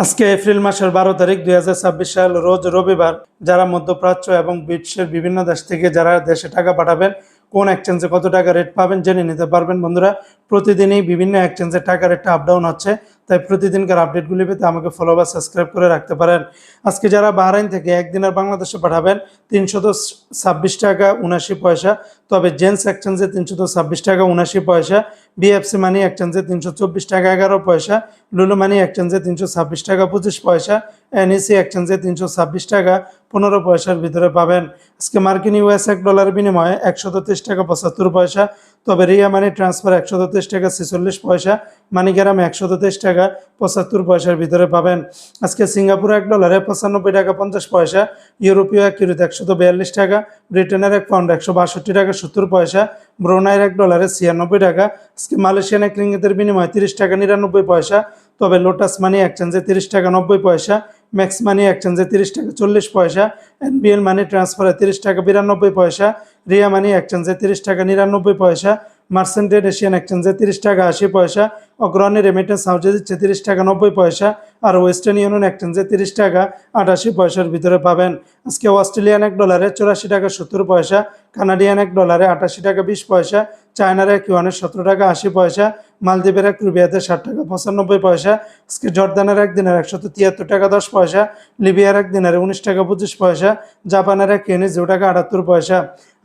আজকে এপ্রিল মাসের 12 তারিখ 2026 সাল রোজ রবিবার। যারা মধ্যপ্রাচ্য এবং বিশ্বের বিভিন্ন দেশ থেকে যারা দেশে টাকা পাঠাবেন, কোন এক্সচেঞ্জে কত টাকা রেট পাবেন জেনে নিতে পারবেন। বন্ধুরা, প্রতিদিনই বিভিন্ন এক্সচেঞ্জে টাকা রেটটা আপ ডাউন হচ্ছে, তাই প্রতিদিনকার আপডেটগুলি পেতে আমাকে ফলো বা সাবস্ক্রাইব করে রাখতে পারেন। আজকে যারা বাহরাইন থেকে একদিনের বাংলাদেশে পাঠাবেন 326 টাকা 79 পয়সা, তবে জেন্স এক্সচেঞ্জে 326 টাকা 79 পয়সা, বিএফসি মানি এক্সচেঞ্জে 324 টাকা 11 পয়সা, লুলু মানি এক্সচেঞ্জে 326 টাকা 25 পয়সা, এনইসি এক্সচেঞ্জে 326 টাকা 15 পয়সার ভিতরে পাবেন। আজকে মার্কিন ইউএস $1 বিনিময়ে 123 টাকা 75 পয়সা, তবে রিয়া মানি ট্রান্সফার 123 টাকা 46 পয়সা, মানিগ্রাম 123 টাকা 75 পয়সার ভিতরে পাবেন। আজকে সিঙ্গাপুর $1 95 টাকা 50 পয়সা, ইউরোপীয় এক ইউরোতে 142 টাকা, ব্রিটেনের এক পাউন্ড 162 টাকা 70 পয়সা, ব্রুনাইয়ের $1 96 টাকা। আজকে মালয়েশিয়ান এক রিঙ্গিতের বিনিময়ে 30 টাকা 99 পয়সা, তবে লোটাস মানি এক্সচেঞ্জে 30 টাকা 90 পয়সা, ম্যাক্স মানি এক্সচেঞ্জে 30 টাকা 40 পয়সা, এনবিএল মানি ট্রান্সফারে 30 টাকা 92 পয়সা, রিয়া মানি এক্সচেঞ্জে 30 টাকা 99 পয়সা, মার্সেন্টেড এশিয়ান এক্সচেঞ্জে 30 টাকা 80 পয়সা, অগ্রণী রেমিটেন্স হাউসে দিচ্ছে 30 টাকা 90 পয়সা, আর ওয়েস্টার্ন ইউনিয়ন এক্সচেঞ্জে 30 টাকা 88 পয়সার ভিতরে পাবেন। আজকে অস্ট্রেলিয়ান $1 84 টাকা 70 পয়সা, কানাডিয়ান $1 88 টাকা 20 পয়সা, চায়নার এক ইউয়ানে 17 টাকা 80 পয়সা, মালদ্বীপের এক রুপিয়াতে 60 টাকা 95 পয়সা, আজকে জর্দানের একদিনের 173 টাকা 10 পয়সা, লিবিয়ার একদিনের 19 টাকা 25 পয়সা, জাপানের এক ইয়েনে 0 টাকা 78 পয়সা।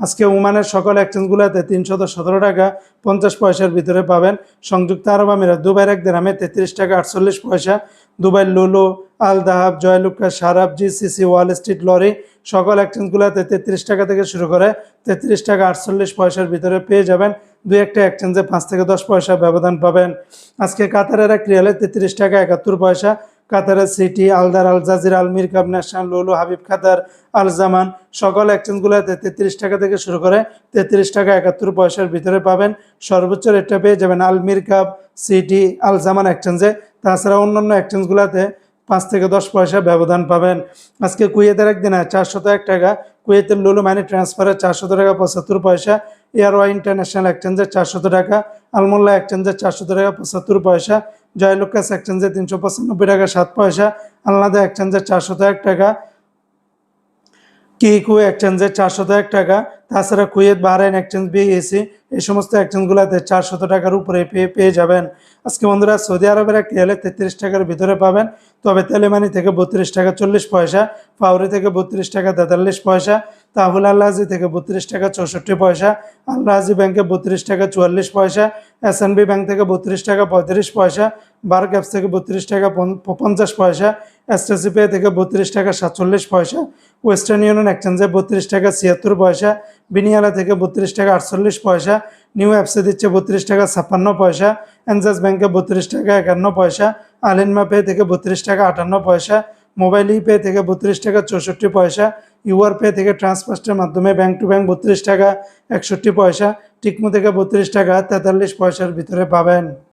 আজকে ওমানের সকল এক্সচেঞ্জগুলোতে 317 টাকা 50 পয়সার ভিতরে পাবেন। সংযুক্ত আরব আমিরাত দুবাইয়ের এক দিরহামে 33 টাকা 48 পয়সা, দুবাই লুলু, আল দাহাব, Joyalukkas, Sarab, GCC, Wall Street, lorry সকল এক্সচেঞ্জগুলোতে 33 টাকা থেকে শুরু করে 33 টাকা 48 পয়সার ভিতরে পেয়ে যাবেন। দুই একটা এক্সচেঞ্জে 5 থেকে 10 পয়সা ব্যবধান পাবেন। আজকে কাতারের এক রিয়ালে 33 টাকা 71 পয়সা, কাতারের সিটি, আলদার, আল জাজিরা, আল মিরকাব, ন্যাশনাল, লুলু, হাবিব খাতার, আল জামান সকল এক্সচেঞ্জগুলোতে 33 টাকা থেকে শুরু করে 33 টাকা 71 পয়সার ভিতরে পাবেন। সর্বোচ্চ রেটটা পেয়ে যাবেন আল মিরকাব, সিটি, আল জামান এক্সচেঞ্জে। তাছাড়া অন্যান্য এক্সচেঞ্জগুলোতে 5 থেকে 10 পয়সা ব্যবধান পাবেন। আজকে কুয়েতের একদিনে 401 টাকা, কুয়েতের লুলু মানি ট্রান্সফারে 400 টাকা 75 পয়সা, এয়ারওয়াই ইন্টারন্যাশনাল এক্সচেঞ্জে 400 টাকা, আলমোল্লা এক্সচেঞ্জে 400 টাকা 75 পয়সা, জয়লুকাস এক্সচেঞ্জে 395 টাকা 7 পয়সা, আলনাদা এক্সচেঞ্জে 401 টাকা, কিকু এক্সচেঞ্জে 401 টাকা। তাছাড়া কুয়েত, বাহরাইন এক্সচেঞ্জ, বিএসি এই সমস্ত এক্সচেঞ্জগুলোতে 400 টাকার উপরে পেয়ে যাবেন। আজকে বন্ধুরা, সৌদি আরবের এক রিয়ালে 33 টাকার ভিতরে পাবেন, তবে তেলেমানি থেকে 32 টাকা 40 পয়সা, ফাউরি থেকে 32 টাকা 43 পয়সা, তাহুল আল্লাহাজি থেকে 32 টাকা 64 পয়সা, আল্লাহাজি ব্যাংকে 32 টাকা 44 পয়সা, এসএনবি ব্যাংক থেকে 32 টাকা 35 পয়সা, বার্ক অ্যাপস থেকে 32 টাকা 50 পয়সা, এসটিসি পে থেকে 32 টাকা 47 পয়সা, ওয়েস্টার্ন ইউনিয়ন এক্সচেঞ্জে 32 টাকা 76 পয়সা, বিনিয়ালা থেকে 32 টাকা 48 পয়সা, নিউ অ্যাপসে দিচ্ছে 32 টাকা 56 পয়সা, এনজাস ব্যাংকে 32 টাকা 51 পয়সা, আলিনমা পে থেকে 32 টাকা 58 পয়সা, মোবাইল পে থেকে 32 টাকা 64 পয়সা, ইউআর পে থেকে ট্রান্সফার্স্টের মাধ্যমে ব্যাংক টু ব্যাংক 32 টাকা 61 পয়সা, টিকমো থেকে 32 টাকা 43 পয়সার ভিতরে পাবেন।